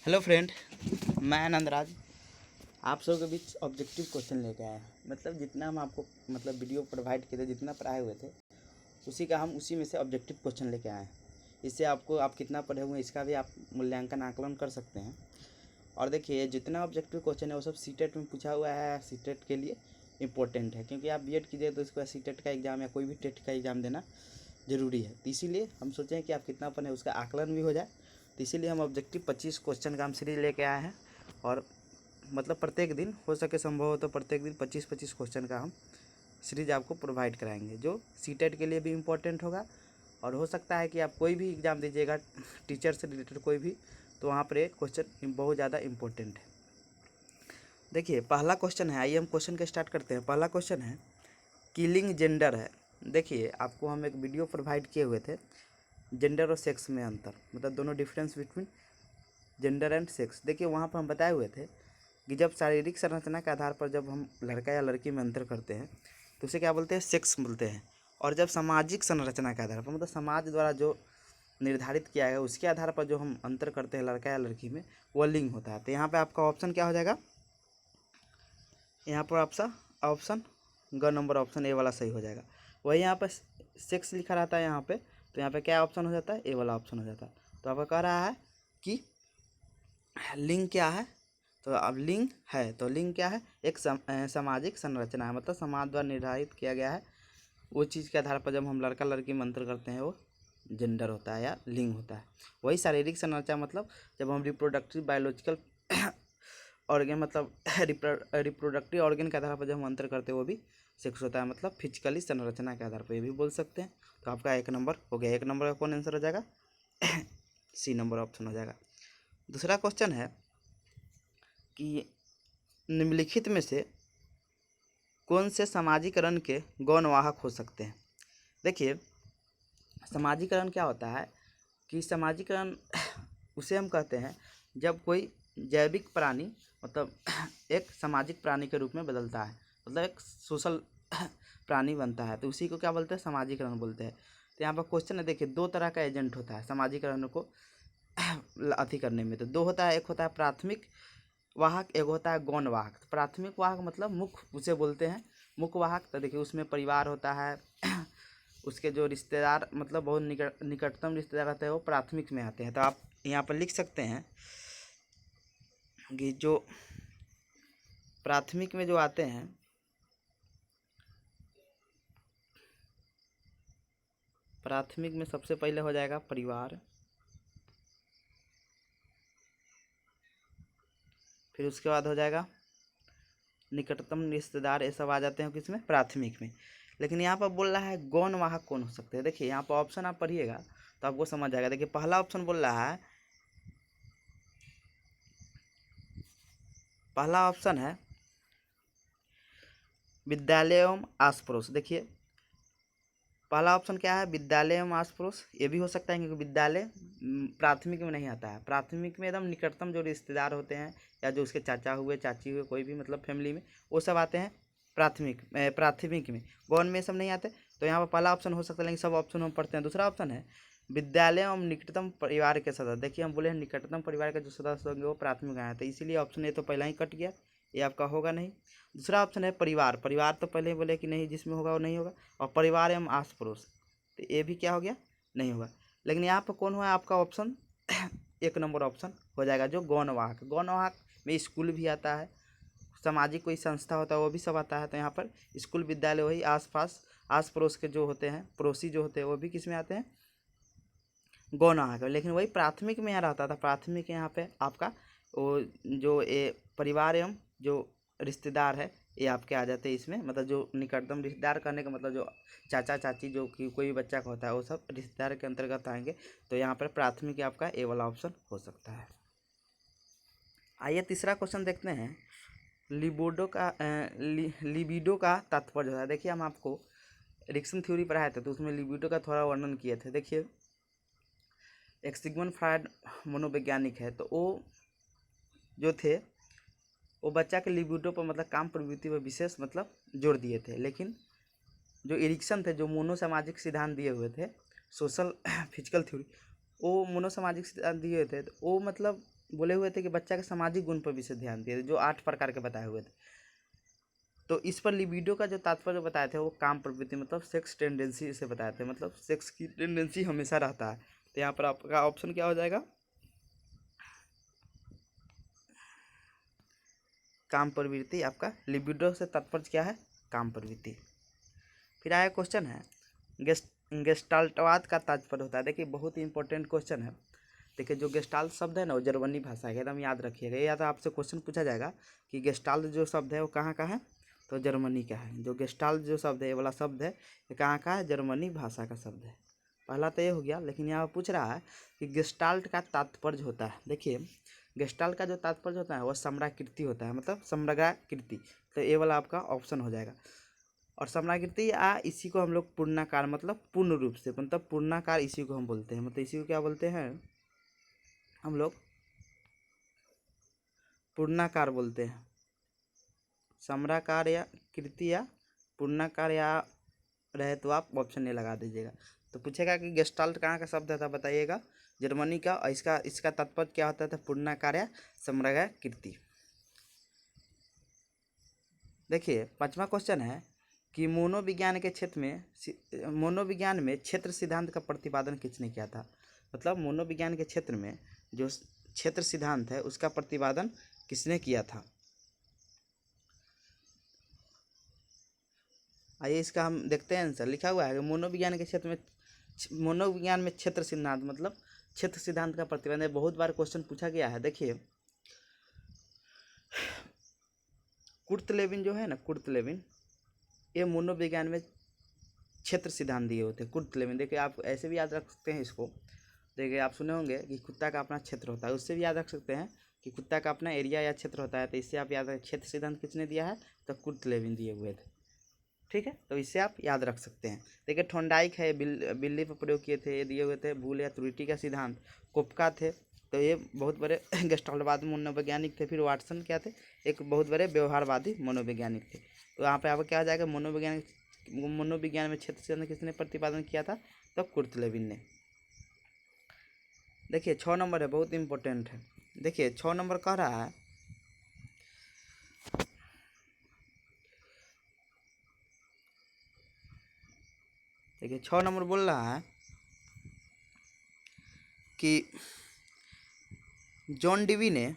Hello friend, मैं नंदराज आप सबके बीच ऑब्जेक्टिव क्वेश्चन लेके आए हैं। मतलब जितना हम आपको वीडियो प्रोवाइड किए थे, जितना पढ़ाए हुए थे उसी में से ऑब्जेक्टिव क्वेश्चन लेके आए हैं। इससे आपको आप कितना पढ़े हुए हैं इसका भी आप मूल्यांकन आकलन कर सकते हैं। और देखिए, जितना ऑब्जेक्टिव क्वेश्चन है वो सब सीटेट में पूछा हुआ है। सीटेट के लिए इम्पोर्टेंट है, क्योंकि आप बीएड कीजिए तो इसको सीटेट का एग्ज़ाम या कोई भी टेट का एग्ज़ाम देना ज़रूरी है। तो इसीलिए हम सोचें कि आप कितना पढ़े उसका आकलन भी हो जाए। तो इसीलिए हम ऑब्जेक्टिव 25 क्वेश्चन का हम सीरीज लेके आए हैं। और प्रत्येक दिन हो सके, संभव हो तो प्रत्येक दिन 25-25 क्वेश्चन का हम सीरीज आपको प्रोवाइड कराएंगे, जो सीटेट के लिए भी इम्पोर्टेंट होगा। और हो सकता है कि आप कोई भी एग्ज़ाम दीजिएगा टीचर से रिलेटेड कोई भी, तो वहाँ पर एक क्वेश्चन बहुत ज़्यादा इम्पोर्टेंट है। देखिए, पहला क्वेश्चन है, आइए हम क्वेश्चन के स्टार्ट करते हैं। पहला क्वेश्चन है, किलिंग जेंडर है। देखिए, आपको हम एक वीडियो प्रोवाइड किए हुए थे, जेंडर और सेक्स में अंतर, मतलब दोनों difference between gender and sex. देखिए, वहाँ पर हम बताए हुए थे कि जब शारीरिक संरचना के आधार पर जब हम लड़का या लड़की में अंतर करते हैं तो उसे क्या बोलते हैं, सेक्स बोलते हैं। और जब सामाजिक संरचना के आधार पर, मतलब समाज द्वारा जो निर्धारित किया है उसके आधार पर जो हम अंतर करते हैं लड़का या लड़की में, वो लिंग होता है। तो यहाँ पर आपका ऑप्शन क्या हो जाएगा, यहाँ पर आपका ऑप्शन ग नंबर ऑप्शन ए वाला सही हो जाएगा। वही यहाँ पर सेक्स लिखा रहता है यहाँ पे, तो यहाँ पे क्या ऑप्शन हो जाता है, ए वाला ऑप्शन हो जाता है। तो आपका कह रहा है कि लिंग क्या है, तो अब लिंग है, तो लिंग क्या है, एक सामाजिक संरचना है, मतलब समाज द्वारा निर्धारित किया गया है। वो चीज़ के आधार पर जब हम लड़का लड़की में अंतर करते हैं वो जेंडर होता है या लिंग होता है। वही शारीरिक संरचना, मतलब जब हम रिप्रोडक्टिव बायोलॉजिकल ऑर्गन, मतलब रिप्रोडक्टिव ऑर्गन के आधार पर जब हम अंतर करते हैं वो भी सेक्स होता है, मतलब फिजिकली संरचना के आधार पर, ये भी बोल सकते हैं। तो आपका 1 नंबर हो गया। 1 नंबर का कौन आंसर हो जाएगा, सी नंबर ऑप्शन हो जाएगा। दूसरा क्वेश्चन है कि निम्नलिखित में से कौन से समाजीकरण के गौण वाहक हो सकते हैं। देखिए, समाजीकरण क्या होता है कि समाजीकरण उसे हम कहते हैं जब कोई जैविक प्राणी, मतलब एक सामाजिक प्राणी के रूप में बदलता है, मतलब एक सोशल प्राणी बनता है, तो उसी को क्या बोलते हैं, समाजीकरण बोलते हैं। तो यहाँ पर क्वेश्चन है, देखिए, 2 तरह का एजेंट होता है समाजीकरण को अथी करने में। तो 2 होता है, एक होता है प्राथमिक वाहक, एक होता है गौण वाहक। प्राथमिक वाहक मतलब मुख्य, उसे बोलते हैं मुख्य वाहक। तो देखिए, उसमें परिवार होता है उसके जो रिश्तेदार, मतलब बहुत निकटतम रिश्तेदार रहते हैं, वो प्राथमिक में आते हैं। तो आप यहाँ पर लिख सकते हैं कि जो प्राथमिक में जो आते हैं, प्राथमिक में सबसे पहले हो जाएगा परिवार, फिर उसके बाद हो जाएगा निकटतम रिश्तेदार, ये सब आ जाते हैं किसमें, प्राथमिक में। लेकिन यहाँ पर बोल रहा है गौण वाहक कौन हो सकते हैं। देखिए, यहाँ पर ऑप्शन आप पढ़िएगा तो आपको समझ आएगा। देखिए, पहला ऑप्शन बोल रहा है, पहला ऑप्शन है विद्यालय एवं आस पड़ोस। देखिए, पहला ऑप्शन क्या है, विद्यालय एवं आस पड़ोस। ये भी हो सकता है क्योंकि विद्यालय प्राथमिक में नहीं आता है। प्राथमिक में एकदम निकटतम जो रिश्तेदार होते हैं या जो उसके चाचा हुए, चाची हुए, कोई भी मतलब फैमिली में, वो सब आते हैं प्राथमिक में। गौण में सब नहीं आते। तो यहाँ पर पहला ऑप्शन हो सकता है, लेकिन सब ऑप्शन हम पढ़ते हैं। दूसरा ऑप्शन है विद्यालय एवं निकटतम परिवार के सदस्य। देखिए, हम बोले हैं निकटतम परिवार के जो सदस्य होंगे वो प्राथमिक आए, तो इसीलिए ऑप्शन ए तो पहला ही कट गया, ये आपका होगा नहीं। दूसरा ऑप्शन है परिवार। परिवार तो पहले ही बोले कि नहीं, जिसमें होगा वो नहीं होगा। और परिवार एवं आस पड़ोस, तो ये भी क्या हो गया, नहीं होगा। लेकिन यहाँ पर कौन हुआ आपका ऑप्शन 1 नंबर ऑप्शन हो जाएगा, जो गौण वाहक। गौण वाहक में स्कूल भी आता है, सामाजिक कोई संस्था होता है वो भी सब आता है। तो यहाँ पर स्कूल, विद्यालय, वही आसपास आस पड़ोस के जो होते हैं, पड़ोसी जो होते हैं, वो भी किस में आते हैं, गौण वाहक। लेकिन वही प्राथमिक में यहाँ रहता था। प्राथमिक यहाँ पे आपका वो जो ये परिवार एवं जो रिश्तेदार है, ये आपके आ जाते हैं इसमें। मतलब जो निकटतम रिश्तेदार करने का मतलब जो चाचा चाची, जो कि कोई भी बच्चा का होता है, वो सब रिश्तेदार के अंतर्गत आएंगे। तो यहाँ पर प्राथमिक आपका ए वाला ऑप्शन हो सकता है। आइए तीसरा क्वेश्चन देखते हैं। लिबिडो का तात्पर्य होता है। देखिए, हम आपको एरिक्सन थ्योरी पढ़ाए थे, तो उसमें लिबिडो का थोड़ा वर्णन किए थे। देखिए, एक सिगमंड फ्रायड मनोवैज्ञानिक है, तो वो जो थे वो बच्चा के लिबिडो पर, मतलब काम प्रवृत्ति पर विशेष मतलब जोर दिए थे। लेकिन जो एरिक्सन थे, जो मोनोसामाजिक सिद्धांत दिए हुए थे, सोशल फिजिकल थ्योरी, वो मोनोसामाजिक सिद्धांत दिए थे, तो वो मतलब बोले हुए थे कि बच्चा के सामाजिक गुण पर विशेष ध्यान दिए, जो 8 प्रकार के बताए हुए थे। तो इस पर लिबिडो का जो तात्पर्य बताए थे वो काम प्रवृत्ति मतलब सेक्स टेंडेंसी से बताए थे, मतलब सेक्स की टेंडेंसी हमेशा रहता है। तो यहाँ पर आपका ऑप्शन क्या हो जाएगा, काम प्रवृत्ति। आपका लिबिडो से तात्पर्य क्या है, काम प्रवृत्ति। फिर आया क्वेश्चन है गेस्टाल्टवाद का तात्पर्य होता है। देखिए बहुत ही इंपॉर्टेंट क्वेश्चन है। देखिए जो गेस्टाल्ट शब्द है ना वो जर्मनी भाषा है, एकदम याद रखिएगा। या तो आपसे क्वेश्चन पूछा जाएगा कि गेस्टाल्ट जो शब्द है वो कहाँ का है, तो जर्मनी का है। जो गेस्टाल्ट जो शब्द है ये वाला शब्द है ये कहाँ का है, जर्मनी भाषा का शब्द है। पहला तो ये हो गया। लेकिन यहाँ पूछ रहा है कि गेस्टाल्ट का तात्पर्य होता है। देखिए गेस्टाल्ट का जो तात्पर्य होता है वह समराकृति होता है, मतलब समग्राकृति। तो ये वाला आपका ऑप्शन हो जाएगा। और समराकृति या इसी को हम लोग पूर्णाकार मतलब पूर्ण रूप से, मतलब पूर्णाकार इसी को हम बोलते हैं। मतलब इसी को क्या बोलते हैं हम लोग, पूर्णाकार बोलते हैं। समराकार या कृति या पूर्णाकार या रहे तो आप ऑप्शन ए लगा दीजिएगा। तो पूछेगा कि गेस्टाल्ट कहाँ का शब्द था, बताइएगा जर्मनी का। और इसका तात्पर्य क्या होता था, पूर्णाकार या समग्राकृति। देखिए 5वां क्वेश्चन है कि मनोविज्ञान में क्षेत्र सिद्धांत का प्रतिपादन किसने किया था। मतलब मनोविज्ञान के क्षेत्र में जो क्षेत्र सिद्धांत है उसका प्रतिपादन किसने किया था। आइए इसका हम देखते हैं आंसर। लिखा हुआ है कि मनोविज्ञान में क्षेत्र सिद्धांत मतलब क्षेत्र सिद्धांत का प्रतिपादन। बहुत बार क्वेश्चन पूछा गया है। देखिए कुर्ट लेविन जो है ना, कुर्ट लेविन, ये मनोविज्ञान में क्षेत्र सिद्धांत दिए होते हैं। कुर्ट लेविन, देखिए आप ऐसे भी याद रख सकते हैं इसको। देखिए आप सुने होंगे कि कुत्ता का अपना क्षेत्र होता है, उससे भी याद रख सकते हैं कि कुत्ता का अपना एरिया या क्षेत्र होता है। तो इससे आप याद रखें क्षेत्र सिद्धांत किसने दिया है, तो कुर्ट लेविन दिए हुए थे। ठीक है, तो इससे आप याद रख सकते हैं। देखिए थॉर्नडाइक है, बिल्ली पर प्रयोग किए थे, ये दिए हुए थे भूल या त्रुटि का सिद्धांत। कोपका थे, तो ये बहुत बड़े गेस्टाल्टवादी मनोवैज्ञानिक थे। फिर वाटसन क्या थे, एक बहुत बड़े व्यवहारवादी मनोवैज्ञानिक थे। तो यहाँ पे आपको क्या आ जाएगा, मनोविज्ञान में क्षेत्र सिद्धांत किसने प्रतिपादन किया था, तो कुर्ट लेविन ने। देखिए 6 नंबर है, बहुत इंपॉर्टेंट है। देखिए 6 नंबर कह रहा है देखिए 6 नंबर बोल रहा है कि जॉन डीवी ने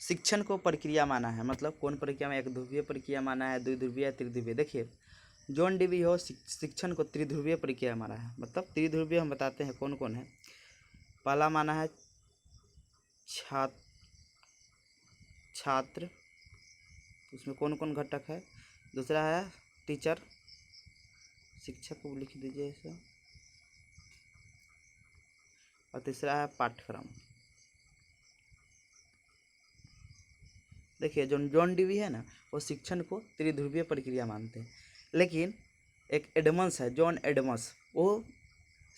शिक्षण को प्रक्रिया माना है। मतलब कौन प्रक्रिया में, एक ध्रुवीय प्रक्रिया माना है, द्विध्रुवीय या त्रिध्रुवीय। देखिए जॉन डीवी हो शिक्षण को त्रिध्रुवीय प्रक्रिया माना है। मतलब त्रिध्रुवीय हम बताते हैं कौन कौन है। पहला माना है छात्र, उसमें कौन कौन घटक है। दूसरा है टीचर, शिक्षक को लिख दीजिए इसे। और तीसरा है पाठ्यक्रम। देखिए जो जॉन डीवी है ना वो शिक्षण को त्रिध्रुवीय प्रक्रिया मानते हैं। लेकिन एक एडमस है, जॉन एडमस, वो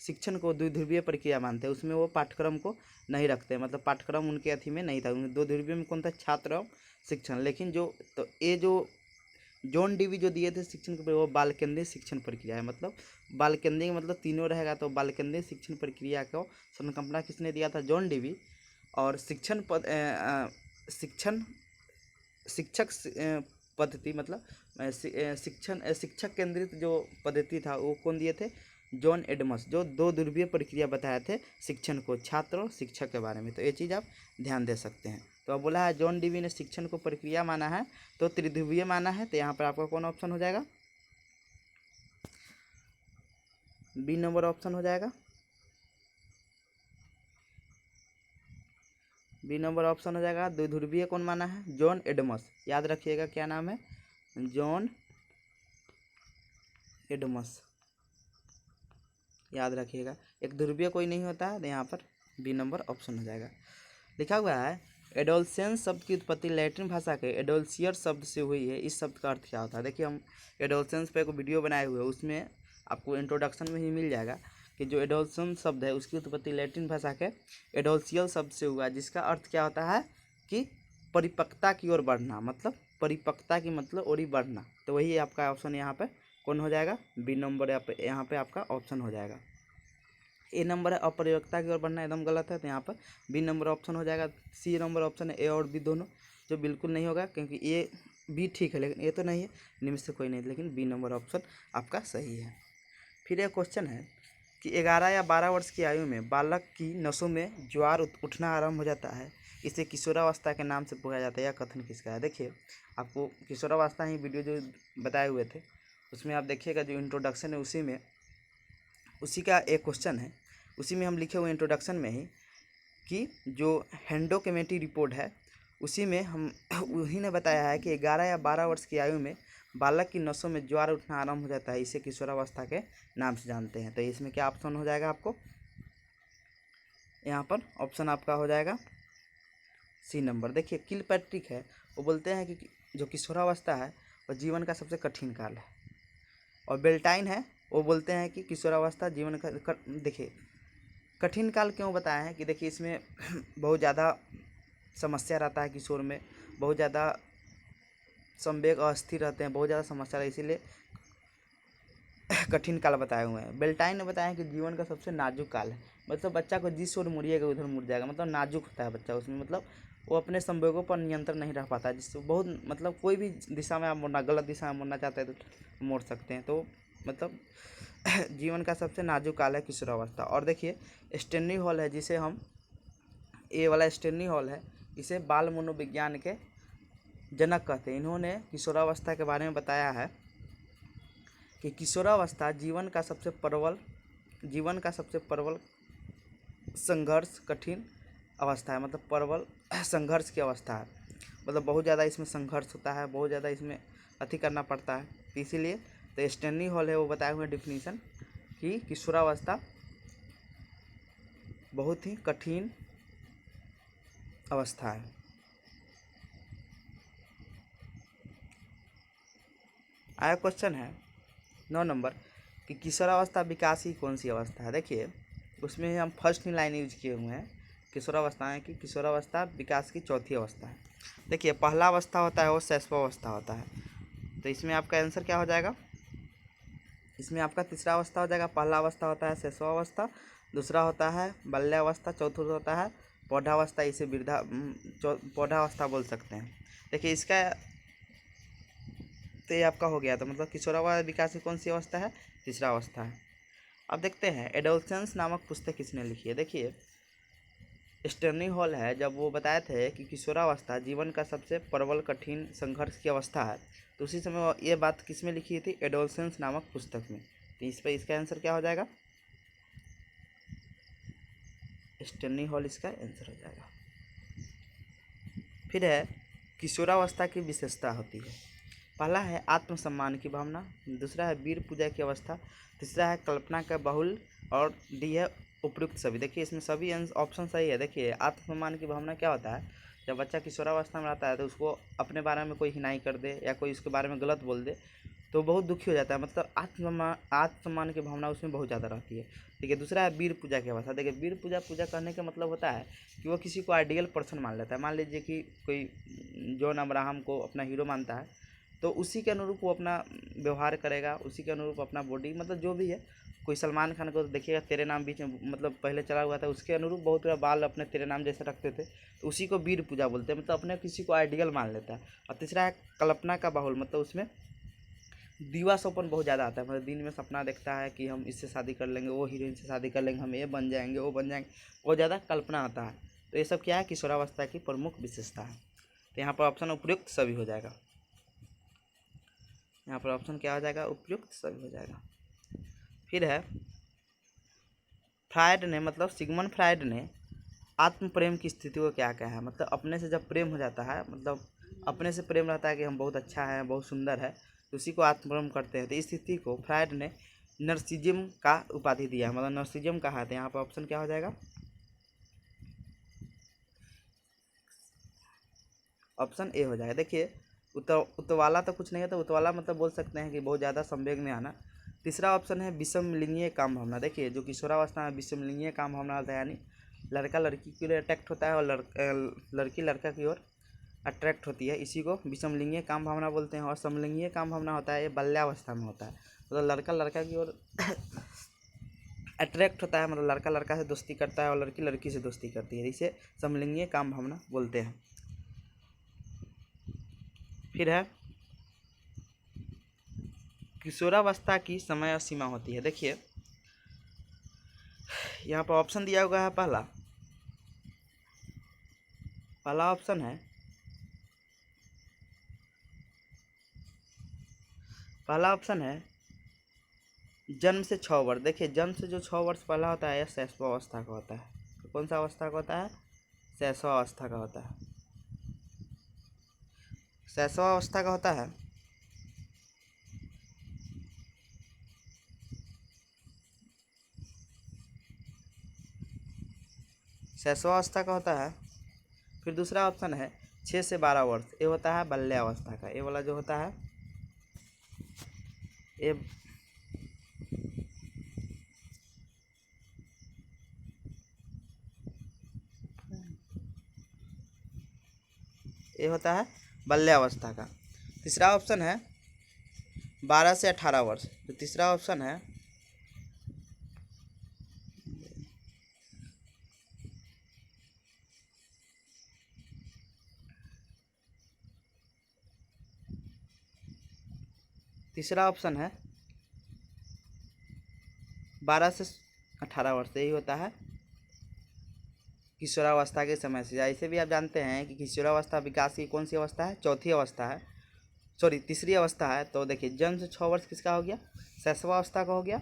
शिक्षण को द्विध्रुवीय प्रक्रिया मानते हैं। उसमें वो पाठ्यक्रम को नहीं रखते, मतलब पाठ्यक्रम उनके अथी में नहीं था। उनमें दो ध्रुवीय में कौन था, छात्र और शिक्षण। लेकिन जो तो ये जो जॉन डीवी जो दिए थे शिक्षण को, वो बाल केंद्रित शिक्षण प्रक्रिया है। मतलब बाल केंद्रित मतलब तीनों रहेगा, तो बाल केंद्रित शिक्षण प्रक्रिया को संकल्पना किसने दिया था, जॉन डीवी। और शिक्षक पद्धति मतलब शिक्षक केंद्रित जो पद्धति था वो कौन दिए थे, जॉन एडमस, जो दो ध्रुवीय प्रक्रिया बताए थे शिक्षण को, छात्र और शिक्षक के बारे में। तो ये चीज़ आप ध्यान दे सकते हैं। तो अब बोला है जॉन डीवी ने शिक्षण को प्रक्रिया माना है, तो त्रिध्रुवीय माना है। तो यहाँ पर आपका कौन ऑप्शन हो जाएगा, बी नंबर ऑप्शन हो जाएगा। बी नंबर ऑप्शन हो जाएगा। द्विध्रुवीय कौन माना है, जॉन एडमस। याद रखिएगा क्या नाम है, जॉन एडमस, याद रखिएगा। एक ध्रुवीय कोई नहीं होता है, तो यहाँ पर बी नंबर ऑप्शन हो जाएगा। लिखा हुआ है एडोलसेंस शब्द की उत्पत्ति लैटिन भाषा के एडोल्सियर शब्द से हुई है। इस शब्द का अर्थ क्या होता है। देखिए हम एडोलसेंस पे एक वीडियो बनाए हुए हैं, उसमें आपको इंट्रोडक्शन में ही मिल जाएगा कि जो एडोलसेंस शब्द है उसकी उत्पत्ति लैटिन भाषा के एडोल्सियल शब्द से हुआ है, जिसका अर्थ क्या होता है कि परिपक्वता की ओर बढ़ना। मतलब परिपक्वता की मतलब ओर बढ़ना। तो वही आपका ऑप्शन यहाँ पे कौन हो जाएगा, बी नंबर यहाँ पे आपका ऑप्शन हो जाएगा। ए नंबर है अप्रयोक्ता की ओर बढ़ना एकदम गलत है, तो यहाँ पर बी नंबर ऑप्शन हो जाएगा। सी नंबर ऑप्शन है ए और बी दोनों, जो बिल्कुल नहीं होगा, क्योंकि ए बी ठीक है लेकिन ए तो नहीं है, इनमें से कोई नहीं, लेकिन बी नंबर ऑप्शन आपका सही है। फिर एक क्वेश्चन है कि 11 या 12 वर्ष की आयु में बालक की नसों में ज्वार उठना आरंभ हो जाता है, इसे किशोरावस्था के नाम से पुकारा जाता है। यह कथन किसका है? देखिए, आपको किशोरावस्था ही वीडियो जो बताए हुए थे उसमें आप देखिएगा, जो इंट्रोडक्शन है उसी का एक क्वेश्चन है, उसी में हम लिखे हुए इंट्रोडक्शन में ही कि जो हेंडोकेमेटी रिपोर्ट है उसी में हम उन्हीं ने बताया है कि 11 या 12 वर्ष की आयु में बालक की नसों में ज्वार उठना आरंभ हो जाता है, इसे किशोरावस्था के नाम से जानते हैं। तो इसमें क्या ऑप्शन हो जाएगा आपको? यहाँ पर ऑप्शन आपका हो जाएगा सी नंबर। देखिए, किलपैट्रिक है, वो बोलते हैं कि जो किशोरावस्था है वो जीवन का सबसे कठिन काल है, और बेल्टाइन है, वो बोलते हैं कि किशोरावस्था जीवन का देखिए कठिन काल क्यों बताया है कि देखिए इसमें बहुत ज़्यादा समस्या रहता है किशोर में, बहुत ज़्यादा संवेग अस्थिर रहते हैं, बहुत ज़्यादा समस्या है, इसीलिए कठिन काल बताए हुए हैं। बेल्टाइन ने बताया कि जीवन का सबसे नाजुक काल है, मतलब बच्चा को जिस ओर मुड़िएगा उधर मुड़ जाएगा, मतलब नाजुक होता है बच्चा उसमें, मतलब वो अपने संवेगों पर नियंत्रण नहीं रह पाता, जिससे बहुत मतलब कोई भी दिशा में आप मुड़ना, गलत दिशा में मुड़ना चाहते हैं तो मोड़ सकते हैं। तो मतलब जीवन का सबसे नाजुक काल है किशोरावस्था। और देखिए, स्टेनली हॉल है, जिसे हम ए वाला स्टेनली हॉल है, इसे बाल मनोविज्ञान के जनक कहते हैं। इन्होंने किशोरावस्था के बारे में बताया है कि किशोरावस्था जीवन का सबसे प्रबल संघर्ष कठिन अवस्था है, मतलब प्रबल संघर्ष की अवस्था है, मतलब बहुत ज़्यादा इसमें संघर्ष होता है, बहुत ज़्यादा इसमें अति करना पड़ता है, इसीलिए तो स्टेनली हॉल है वो बताए हुए डिफिनीशन कि किशोरावस्था बहुत ही कठिन अवस्था है। आया क्वेश्चन है 9 नंबर कि किशोरावस्था विकास की कौन सी अवस्था है? देखिए, उसमें हम फर्स्ट लाइन यूज किए हुए हैं किशोरावस्था है कि किशोरावस्था विकास की चौथी अवस्था है। देखिए, पहला अवस्था होता है वो शैशवावस्था होता है, तो इसमें आपका आंसर क्या हो जाएगा? इसमें आपका तीसरा अवस्था हो जाएगा। पहला अवस्था होता है शैशवावस्था, दूसरा होता है बाल्यावस्था, चौथा होता है पौधावस्था, इसे पौधावस्था बोल सकते हैं। देखिए, इसका तो ये आपका हो गया, तो मतलब किशोरावस्था विकास की कौन सी अवस्था है? तीसरा अवस्था है। अब देखते हैं एडोलसेंस नामक पुस्तक किसने लिखी है? देखिए, स्टेनली हॉल है, जब वो बताए थे कि किशोरावस्था जीवन का सबसे प्रबल कठिन संघर्ष की अवस्था है, तो उसी समय ये बात किस में लिखी थी? एडोलसेंस नामक पुस्तक में। तो इस पर इसका आंसर क्या हो जाएगा? स्टेनली हॉल इसका आंसर हो जाएगा। फिर है किशोरावस्था की विशेषता होती है। पहला है आत्मसम्मान की भावना, दूसरा है वीर पूजा की अवस्था, तीसरा है कल्पना का बहुल, और डी है उपयुक्त सभी। देखिए, इसमें सभी ऑप्शन सही है। देखिए, आत्मसम्मान की भावना क्या होता है? जब बच्चा किशोरावस्था में रहता है तो उसको अपने बारे में कोई हिनाई कर दे या कोई उसके बारे में गलत बोल दे तो बहुत दुखी हो जाता है, मतलब आत्मसम्मान की भावना उसमें बहुत ज़्यादा रहती है। ठीक है, दूसरा है वीर पूजा की अवस्था। देखिए, वीर पूजा करने का मतलब होता है कि वो किसी को आइडियल पर्सन मान लेता है। मान लीजिए कि कोई जॉन अब्राहम को अपना हीरो मानता है, तो उसी के अनुरूप वो अपना व्यवहार करेगा, उसी के अनुरूप अपना बॉडी, मतलब जो भी है। कोई सलमान खान को देखिएगा, तेरे नाम बीच में मतलब पहले चला हुआ था, उसके अनुरूप बहुत पूरा बाल अपने तेरे नाम जैसे रखते थे, तो उसी को वीर पूजा बोलते हैं, मतलब अपने किसी को आइडियल मान लेता है। और तीसरा है कल्पना का बाहुल, मतलब उसमें दीवा सपन बहुत ज़्यादा आता है, मतलब दिन में सपना देखता है कि हम इससे शादी कर लेंगे, वो हीरोइन से शादी कर लेंगे, हम ये बन जाएंगे, वो बन जाएंगे, बहुत ज़्यादा कल्पना आता है। तो ये सब क्या है? किशोरावस्था की प्रमुख विशेषता है। तो यहाँ पर ऑप्शन उपयुक्त सभी हो जाएगा। यहाँ पर ऑप्शन क्या हो जाएगा? उपयुक्त सभी हो जाएगा। फिर है फ्रायड ने, मतलब सिगमंड फ्रायड ने आत्म प्रेम की स्थिति को क्या कहा है? मतलब अपने से जब प्रेम हो जाता है, मतलब अपने से प्रेम रहता है कि हम बहुत अच्छा है, बहुत सुंदर है, तो उसी को आत्म प्रेम करते हैं। तो इस स्थिति को फ्रायड ने नर्सिज्म का उपाधि दिया है, मतलब नर्सिज्म कहा है। तो यहाँ पर ऑप्शन क्या हो जाएगा? ऑप्शन ए हो जाएगा। देखिए, उतवाला तो कुछ नहीं है, तो उतवाला मतलब बोल सकते हैं कि बहुत ज़्यादा संवेग में आना। तीसरा ऑप्शन है विषमलिंगीय काम भावना। देखिए, जो किशोरावस्था में विषमलिंगीय काम भावना होता है, यानी लड़का लड़की की ओर अट्रैक्ट होता है और लड़की लड़का की ओर अट्रैक्ट होती है, इसी को विषमलिंगीय काम भावना बोलते हैं। और समलिंगीय काम भावना होता है, ये बाल्यावस्था में होता है, मतलब लड़का लड़का की ओर अट्रैक्ट होता है, मतलब लड़का लड़का से दोस्ती करता है और लड़की लड़की से दोस्ती करती है, इसे समलिंगीय काम भावना बोलते हैं। फिर है किशोरावस्था की समय और सीमा होती है। देखिए यहाँ पर ऑप्शन दिया हुआ है, पहला ऑप्शन है, पहला ऑप्शन है जन्म से 6 वर्ष। देखिए जन्म से जो 6 वर्ष पहला होता है यह शैशवावस्था का होता है। तो कौन सा अवस्था का होता है? शैशवावस्था का होता है, शैशवावस्था का होता है। शैशवावस्था का होता है। फिर दूसरा ऑप्शन है 6 से 12 वर्ष, ये होता है बाल्यावस्था का। ये वाला जो होता है ये होता है बाल्यावस्था का। तीसरा ऑप्शन है 12 से 18 वर्ष। तो तीसरा ऑप्शन है तीसरा ऑप्शन है 12 से 18 वर्ष, यही होता है किशोरावस्था के समय से। ऐसे भी आप जानते हैं कि किशोरावस्था विकास की कौन सी अवस्था है? चौथी अवस्था है, सॉरी तीसरी अवस्था है। तो देखिए जन्म से 6 वर्ष किसका हो गया? शैशवावस्था का हो गया।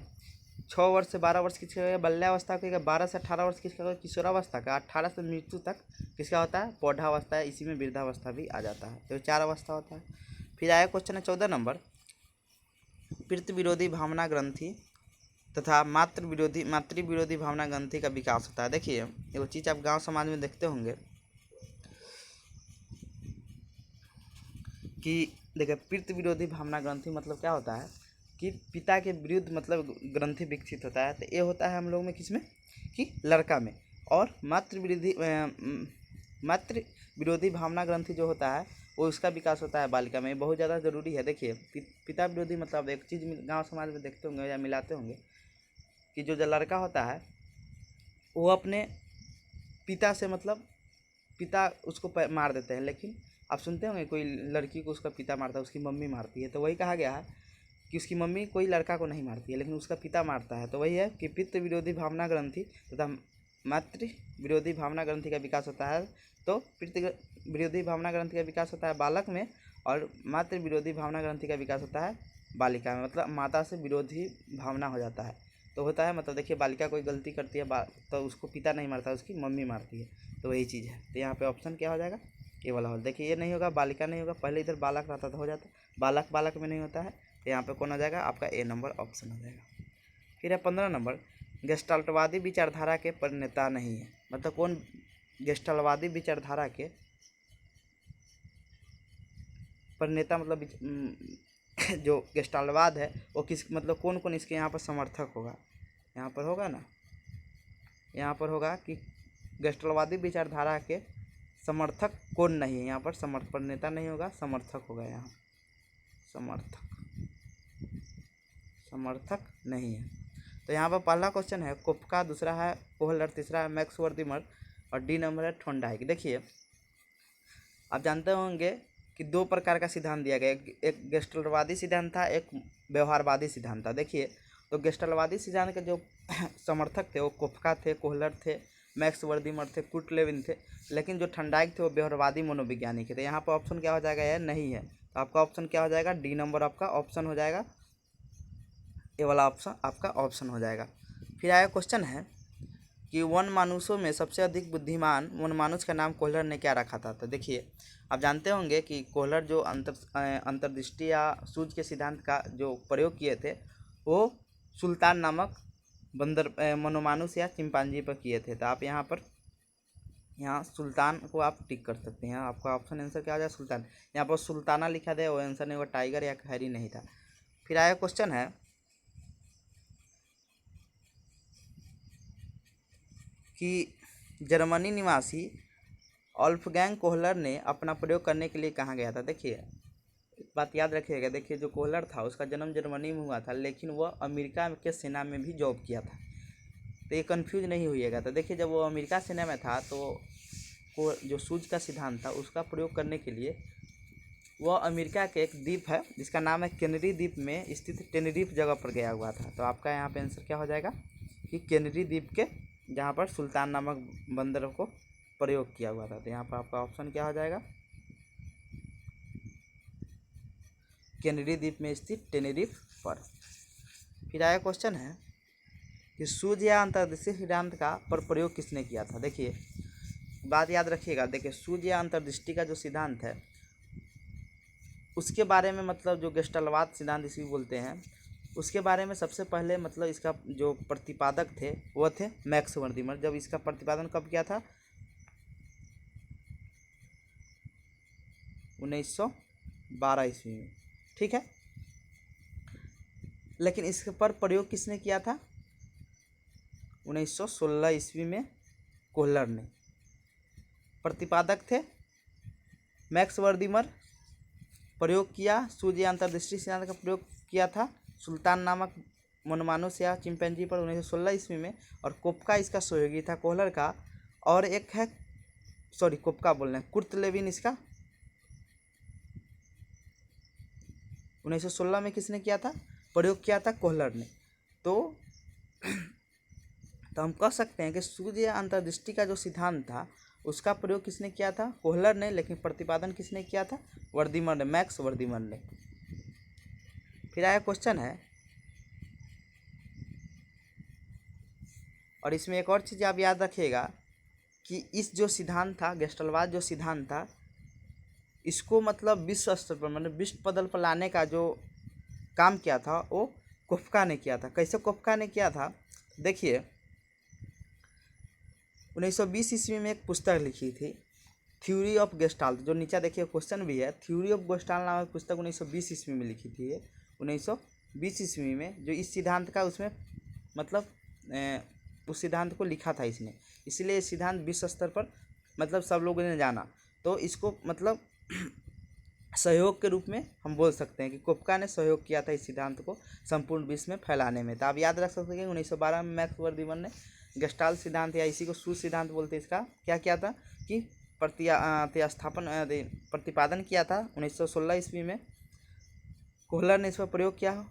6 वर्ष से 12 वर्ष किसका हो गया? बाल्यावस्था का हो गया। 12 से 18 वर्ष किसका हो गया? किशोरावस्था का। 18 से मृत्यु तक किसका होता है? पौधावस्था है, इसी में वृद्धावस्था भी आ जाता है। तो 4 अवस्था होता है। फिर आया क्वेश्चन है 14 नंबर, पितृ विरोधी भावना ग्रंथि तथा मातृ विरोधी भावना ग्रंथि का विकास होता है। देखिए वो चीज़ आप गांव समाज में देखते होंगे कि देखिए पितृ विरोधी भावना ग्रंथि मतलब क्या होता है कि पिता के विरुद्ध मतलब ग्रंथि विकसित होता है। तो ये होता है हम लोग में किसमें? कि लड़का में। और मातृ विरोधी भावना ग्रंथि जो होता है वो उसका विकास होता है बालिका में। बहुत ज़्यादा ज़रूरी है। देखिए पिता विरोधी मतलब एक चीज़ गांव समाज में देखते होंगे या मिलाते होंगे कि जो लड़का होता है वो अपने पिता से मतलब पिता उसको मार देते हैं, लेकिन आप सुनते होंगे कोई लड़की को उसका पिता मारता है, उसकी मम्मी मारती है। तो वही कहा गया है कि उसकी मम्मी कोई लड़का को नहीं मारती है, लेकिन उसका पिता मारता है। तो वही है कि पितृ विरोधी भावना ग्रंथि तथा मातृ विरोधी भावना ग्रंथि का विकास होता है। तो पितृ विरोधी भावना ग्रंथि का विकास होता है बालक में और मातृ विरोधी भावना ग्रंथि का विकास होता है बालिका में, मतलब माता से विरोधी भावना हो जाता है। तो होता है मतलब देखिए बालिका कोई गलती करती है तो उसको पिता नहीं मारता, उसकी मम्मी मारती है। तो वही चीज़ है। तो यहाँ पे ऑप्शन क्या हो जाएगा? ये वाला हो। देखिए ये नहीं होगा, बालिका नहीं होगा, पहले इधर बालक रहता तो हो जाता, बालक में नहीं होता है। तो यहाँ पे कौन हो जाएगा? आपका ए नंबर ऑप्शन हो जाएगा। फिर है 15 नंबर, गेस्टाल्टवादी विचारधारा के प्रणेता नहीं है। मतलब कौन गेस्टाल्टवादी विचारधारा के प्रणेता मतलब जो गेस्टाल्टवाद है वो किस मतलब कौन कौन इसके यहाँ पर समर्थक होगा? यहाँ पर होगा ना, यहाँ पर होगा कि गेस्टाल्टवादी विचारधारा के समर्थक कौन नहीं है। यहाँ पर समर्थक नेता नहीं होगा, समर्थक होगा। यहाँ समर्थक नहीं है। तो यहाँ पर पहला क्वेश्चन है कोफका, दूसरा है कोहलर, तीसरा है मैक्स वर्दिमर और डी नंबर है थॉर्नडाइक। देखिए आप जानते होंगे कि 2 प्रकार का सिद्धांत दिया गया, एक गेस्टाल्टवादी सिद्धांत था, एक व्यवहारवादी सिद्धांत था। देखिए तो गेस्टाल्टवादी सिद्धांत के जो समर्थक थे वो कोफका थे, कोहलर थे, मैक्स वर्दिमर थे, कुर्ट लेविन थे। लेकिन जो थॉर्नडाइक थे वो व्यवहारवादी मनोविज्ञानी थे। यहाँ पर ऑप्शन क्या हो जाएगा? यह नहीं है। तो आपका ऑप्शन क्या हो जाएगा? डी नंबर आपका ऑप्शन हो जाएगा। ये वाला ऑप्शन आपका ऑप्शन हो जाएगा। फिर आया क्वेश्चन है कि वन मानुषों में सबसे अधिक बुद्धिमान वन मानुष का नाम कोहलर ने क्या रखा था? तो देखिए आप जानते होंगे कि कोहलर जो अंतर्दृष्टि या सूझ के सिद्धांत का जो प्रयोग किए थे वो सुल्तान नामक बंदर मनोमानुष या चिंपांजी पर किए थे। तो आप यहाँ सुल्तान को आप टिक कर सकते हैं। आपका ऑप्शन आंसर क्या आ जाए? सुल्तान। यहाँ पर सुल्ताना लिखा था, वो आंसर नहीं, वो टाइगर या खैरी नहीं था। फिर आया क्वेश्चन है कि जर्मनी निवासी वोल्फगैंग कोहलर ने अपना प्रयोग करने के लिए कहाँ गया था? देखिए बात याद रखिएगा। देखिए जो कोहलर था उसका जन्म जर्मनी में हुआ था, लेकिन वह अमेरिका के सेना में भी जॉब किया था। तो ये कन्फ्यूज नहीं होइएगा। तो देखिए, जब वो अमेरिका सेना में था तो को जो सूझ का सिद्धांत था उसका प्रयोग करने के लिए वह अमेरिका के एक द्वीप है जिसका नाम है केनेडी द्वीप में स्थित टेनेरिफ जगह पर गया हुआ था। तो आपका यहाँ पे आंसर क्या हो जाएगा कि केनेडी द्वीप के जहाँ पर सुल्तान नामक बंदर को प्रयोग किया हुआ था। तो यहाँ पर आपका ऑप्शन क्या हो जाएगा, केनेडी द्वीप में स्थित टेनेरिफ पर। फिर आया क्वेश्चन है कि सूझ या अंतर्दृष्टि सिद्धांत का पर प्रयोग किसने किया था। देखिए बात याद रखिएगा, देखिए सूझ या अंतर्दृष्टि का जो सिद्धांत है उसके बारे में मतलब जो गेस्टलवाद सिद्धांत इसी बोलते हैं उसके बारे में सबसे पहले मतलब इसका जो प्रतिपादक थे वो थे मैक्स वर्दीमर। जब इसका प्रतिपादन कब किया था, 1912 ईस्वी में, ठीक है। लेकिन इस पर प्रयोग किसने किया था, 1916 ईस्वी में कोहलर ने। प्रतिपादक थे मैक्स वर्दीमर, प्रयोग किया सूझ या अंतर्दृष्टि सिद्धांत का प्रयोग किया था सुल्तान नामक मनमानुस या चिंपैंजी पर 1916 ईस्वी में। और कोपका इसका सहयोगी था कोहलर का। और एक है कोपका बोल रहे हैं, कुर्ट लेविन इसका 1916 में किसने किया था, प्रयोग किया था कोहलर ने। तो हम कह सकते हैं कि सूझ या अंतर्दृष्टि का जो सिद्धांत था उसका प्रयोग किसने किया था, कोहलर ने। लेकिन प्रतिपादन किसने किया था, वर्दीमर ने, मैक्स वर्दीमर ने। फिर आया क्वेश्चन है, और इसमें एक और चीज़ आप याद रखिएगा कि इस जो सिद्धांत था गेस्टलवाद जो सिद्धांत था इसको मतलब विश्व स्तर पर मतलब विश्व पटल पर लाने का जो काम किया था वो कोपका ने किया था। कैसे कोपका ने किया था, देखिए 1920 ईस्वी में एक पुस्तक लिखी थी थ्योरी ऑफ गेस्टाल्ट, जो नीचे देखिए क्वेश्चन भी है, थ्योरी ऑफ गेस्टाल्ट नामक पुस्तक 1920 ईस्वी में लिखी थी। 1920 ईस्वी में जो इस सिद्धांत का उसमें मतलब उस सिद्धांत को लिखा था इसने, इसलिए ये सिद्धांत विश्व स्तर पर मतलब सब लोगों ने जाना। तो इसको मतलब सहयोग के रूप में हम बोल सकते हैं कि कोपका ने सहयोग किया था इस सिद्धांत को संपूर्ण विश्व में फैलाने में। तो आप याद रख सकते हैं कि 1912 में मैक्स वर्दीमर ने गेस्टाल्ट सिद्धांत या इसी को सूझ सिद्धांत बोलते हैं, इसका क्या किया था कि प्रतिपादन किया था 1916 ईस्वी में। कोहलर ने इस पर प्रयोग किया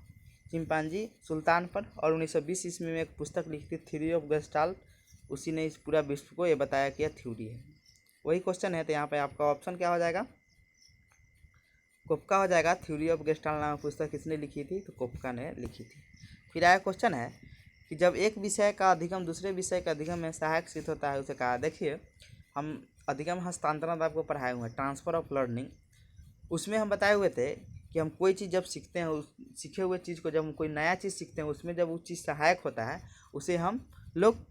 चिंपांजी सुल्तान पर। और 1920 ईस्वी में एक पुस्तक लिखी थी थ्योरी ऑफ गेस्टाल्ट, उसी ने इस पूरा विश्व को ये बताया कि यह थ्योरी है। वही क्वेश्चन है, तो यहाँ पे आपका ऑप्शन क्या हो जाएगा, कोपका हो जाएगा। थ्योरी ऑफ गेस्टाल्ट नामक पुस्तक किसने लिखी थी, तो कोपका ने लिखी थी। फिर आया क्वेश्चन है कि जब एक विषय का अधिगम दूसरे विषय के अधिगम में सहायक सिद्ध होता है उसे कहा। देखिए हम अधिगम हस्तांतरण आपको पढ़ाए हुए हैं, ट्रांसफ़र ऑफ लर्निंग, उसमें हम बताए हुए थे कि हम कोई चीज़ जब सीखते हैं उस सीखे हुए चीज़ को जब हम कोई नया चीज़ सीखते हैं उसमें जब वो चीज़ सहायक होता है उसे हम लोग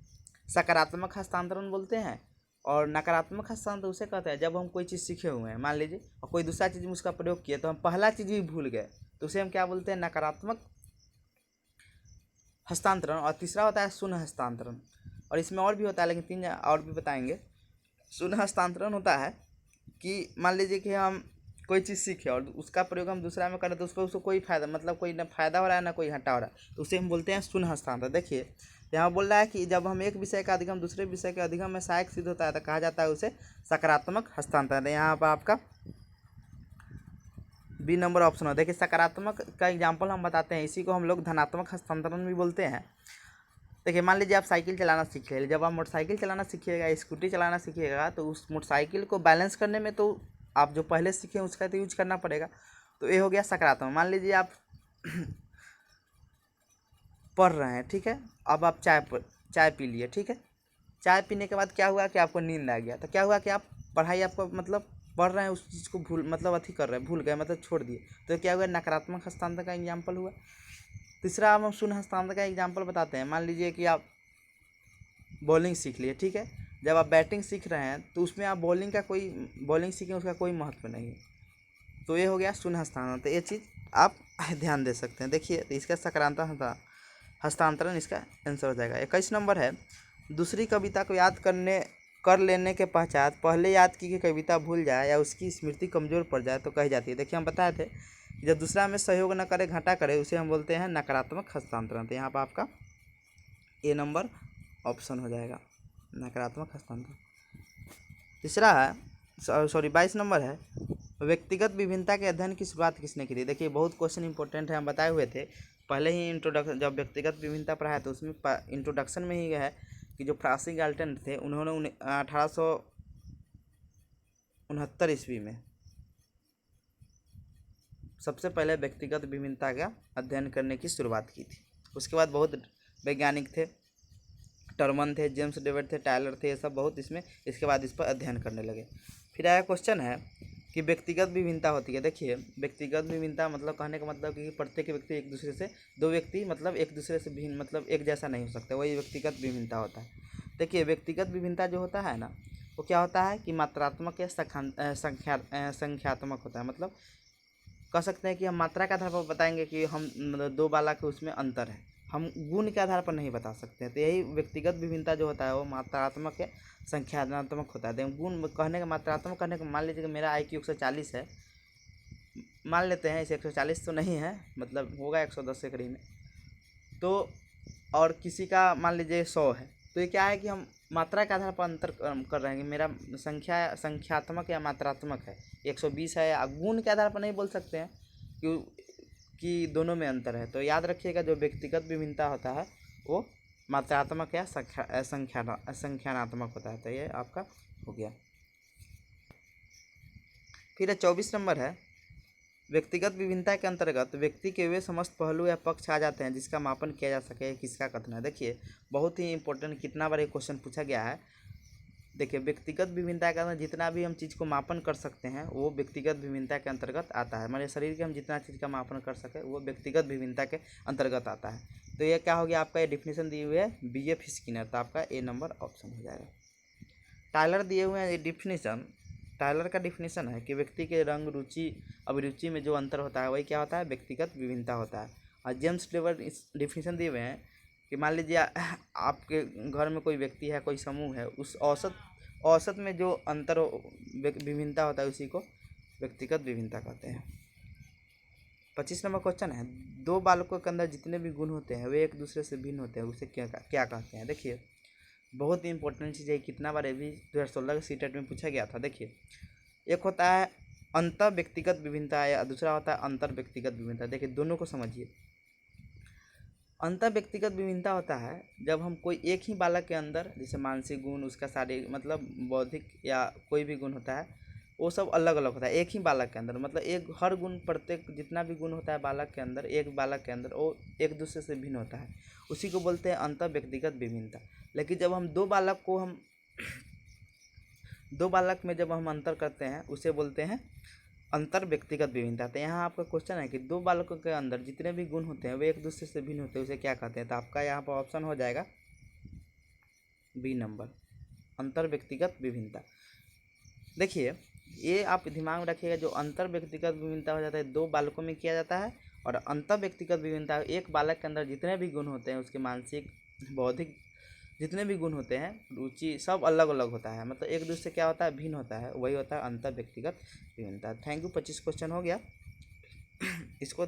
सकारात्मक हस्तांतरण बोलते हैं। और नकारात्मक हस्तांतरण उसे कहते हैं जब हम कोई चीज़ सीखे हुए हैं, मान लीजिए और कोई दूसरा चीज़ में उसका प्रयोग किया तो हम पहला चीज़ भी भूल गए तो उसे हम क्या बोलते हैं, नकारात्मक हस्तांतरण। और तीसरा होता है शून्य हस्तांतरण, और इसमें और भी होता है लेकिन 3 और भी बताएंगे। शून्य हस्तांतरण होता है कि मान लीजिए कि हम कोई चीज़ सीखे और उसका प्रयोग हम दूसरा में करें तो उसको कोई फायदा मतलब कोई ना फायदा हो रहा है ना कोई घाटा हो रहा है, तो उसे हम बोलते हैं शून्य हस्तांतरण। देखिए यहाँ बोल रहा है कि जब हम एक विषय का अधिगम दूसरे विषय के अधिगम में सहायक सिद्ध होता है तो कहा जाता है उसे सकारात्मक हस्तांतरण। यहाँ पर आपका बी नंबर ऑप्शन हो। देखिए सकारात्मक का एग्जाम्पल हम बताते हैं, इसी को हम लोग धनात्मक हस्तांतरण भी बोलते हैं। देखिए मान लीजिए आप साइकिल चलाना सीखे, जब आप मोटरसाइकिल चलाना सीखिएगा स्कूटी चलाना सीखिएगा तो उस मोटरसाइकिल को बैलेंस करने में तो आप जो पहले सीखे उसका तो यूज करना पड़ेगा। तो ये हो गया सकारात्मक। मान लीजिए आप पढ़ रहे हैं, ठीक है, अब आप चाय पी लिए, ठीक है, चाय पीने के बाद क्या हुआ कि आपको नींद आ गया, तो क्या हुआ कि आप पढ़ाई आपको मतलब पढ़ रहे हैं उस चीज़ को कर रहे हैं भूल गए मतलब छोड़ दिए, तो क्या हुआ, नकारात्मक हस्तांतरण का एग्जाम्पल हुआ। तीसरा हम शून्य हस्तांतरण का एग्जाम्पल बताते हैं। मान लीजिए कि आप बॉलिंग सीख लिए, ठीक है, जब आप बैटिंग सीख रहे हैं तो उसमें आप बॉलिंग सीखें उसका कोई महत्व नहीं है, तो ये हो गया शून्य हस्तांतरण। तो ये चीज़ आप ध्यान दे सकते हैं। देखिए तो इसका सकारात्मक हस्तांतरण इसका आंसर हो जाएगा। 21 नंबर है, दूसरी कविता को याद कर लेने के पश्चात पहले याद की गई कविता भूल जाए या उसकी स्मृति कमज़ोर पड़ जाए तो कही जाती है। देखिए हम बताए थे जब दूसरा में सहयोग न करे घाटा करे उसे हम बोलते हैं नकारात्मक हस्तांतरण। तो यहाँ पर आपका ए नंबर ऑप्शन हो जाएगा नकारात्मक हस्तांतरण। तीसरा है, सॉरी 22 नंबर है, व्यक्तिगत विभिन्नता के अध्ययन की शुरुआत किसने की थी। देखिए बहुत क्वेश्चन इंपॉर्टेंट है, हम बताए हुए थे पहले ही इंट्रोडक्शन, जब व्यक्तिगत विभिन्नता पढ़ाया तो उसमें इंट्रोडक्शन में ही है कि जो फ्रांसिस गाल्टन थे उन्होंने 1869 ईस्वी में सबसे पहले व्यक्तिगत विभिन्नता का अध्ययन करने की शुरुआत की थी। उसके बाद बहुत वैज्ञानिक थे, टर्मन थे, जेम्स डेविड थे, टायलर थे, ये सब बहुत इसमें इसके बाद इस पर अध्ययन करने लगे। फिर आया क्वेश्चन है कि व्यक्तिगत विभिन्नता होती है। देखिए व्यक्तिगत विभिन्नता मतलब कहने का मतलब कि प्रत्येक व्यक्ति एक दूसरे से, दो व्यक्ति मतलब एक दूसरे से भिन्न मतलब एक जैसा नहीं हो सकता, वही व्यक्तिगत विभिन्नता होता है। देखिए व्यक्तिगत विभिन्नता जो होता है ना वो क्या होता है कि मात्रात्मक या संख्यात्मक होता है। मतलब कह सकते हैं कि हम मात्रा के आधार पर बताएंगे कि हम मतलब दो बालक है उसमें अंतर है, हम गुण के आधार पर नहीं बता सकते हैं। तो यही व्यक्तिगत विभिन्नता जो होता है वो मात्रात्मक या संख्यात्मक होता है। तो गुण कहने का, मात्रात्मक कहने का, मान लीजिए कि मेरा IQ 140 है, मान लेते हैं इसे 140 तो नहीं है, मतलब होगा 110 के करीब में, तो और किसी का मान लीजिए 100 है, तो ये क्या है कि हम मात्रा के आधार पर अंतर कर रहे हैं कि मेरा संख्यात्मक या मात्रात्मक है, 120 है, या गुण के आधार पर नहीं बोल सकते हैं कि दोनों में अंतर है। तो याद रखिएगा जो व्यक्तिगत विभिन्नता होता है वो मात्रात्मक या संख्यानात्मक होता है। तो ये आपका हो गया। फिर 24 नंबर है, व्यक्तिगत विभिन्नता के अंतर्गत व्यक्ति के वे समस्त पहलू या पक्ष आ जाते हैं जिसका मापन किया जा सके, किसका कथन है। देखिए बहुत ही इंपॉर्टेंट, कितना बार ये क्वेश्चन पूछा गया है। देखिए व्यक्तिगत विभिन्नता के अंदर जितना भी हम चीज़ को मापन कर सकते हैं वो व्यक्तिगत विभिन्नता के अंतर्गत आता है। हमारे शरीर के हम जितना चीज़ का मापन कर सके वो व्यक्तिगत विभिन्नता के अंतर्गत आता है। तो ये क्या हो गया आपका, ये डिफिनेशन दी हुई है BF स्किनर, तो आपका A नंबर ऑप्शन हो जाएगा। टायलर दिए हुए हैं डिफिनेशन, टायलर का डिफिनेशन है कि व्यक्ति के रंग, रुचि, अभिरुचि में जो अंतर होता है वही क्या होता है, व्यक्तिगत विभिन्नता होता है। और जेम्स डेविड इस डिफिनेशन दिए हुए हैं कि मान लीजिए आपके घर में कोई व्यक्ति है, कोई समूह है, उस औसत में जो अंतर विभिन्नता होता है उसी को व्यक्तिगत विभिन्नता कहते हैं। 25 नंबर क्वेश्चन है, दो बालकों के अंदर जितने भी गुण होते हैं वे एक दूसरे से भिन्न होते हैं, उसे क्या कहते हैं। देखिए बहुत ही इंपॉर्टेंट चीज़ है, कितना बार भी 2016 के सीटेट में पूछा गया था। देखिए एक होता है अंतर व्यक्तिगत विभिन्नता या दूसरा होता है अंतर व्यक्तिगत विभिन्नता। देखिए दोनों को समझिए। अंतर व्यक्तिगत विभिन्नता होता है जब हम कोई एक ही बालक के अंदर, जैसे मानसिक गुण, उसका शारीरिक मतलब बौद्धिक या कोई भी गुण होता है वो सब अलग अलग होता है एक ही बालक के अंदर। मतलब एक हर गुण, प्रत्येक जितना भी गुण होता है बालक के अंदर, एक बालक के अंदर वो एक दूसरे से भिन्न होता है, उसी को बोलते हैं अंतर व्यक्तिगत विभिन्नता। लेकिन जब हम दो बालक में जब हम अंतर करते हैं उसे बोलते हैं अंतर व्यक्तिगत विभिन्नता। तो यहाँ आपका क्वेश्चन है कि दो बालकों के अंदर जितने भी गुण होते हैं वे एक दूसरे से भिन्न होते हैं, उसे क्या कहते हैं। तो आपका यहाँ पर ऑप्शन हो जाएगा B नंबर, अंतर व्यक्तिगत विभिन्नता। देखिए ये आप दिमाग में रखिएगा, जो अंतर व्यक्तिगत विभिन्नता हो जाता है दो बालकों में किया जाता है, और अंतर व्यक्तिगत विभिन्नता एक बालक के अंदर जितने भी गुण होते हैं, उसके मानसिक, बौद्धिक जितने भी गुण होते हैं, रुचि, सब अलग अलग होता है, मतलब एक दूसरे से क्या होता है, भिन्न होता है, वही होता है अंतर व्यक्तिगत विभिन्नता। थैंक यू, 25 क्वेश्चन हो गया। इसको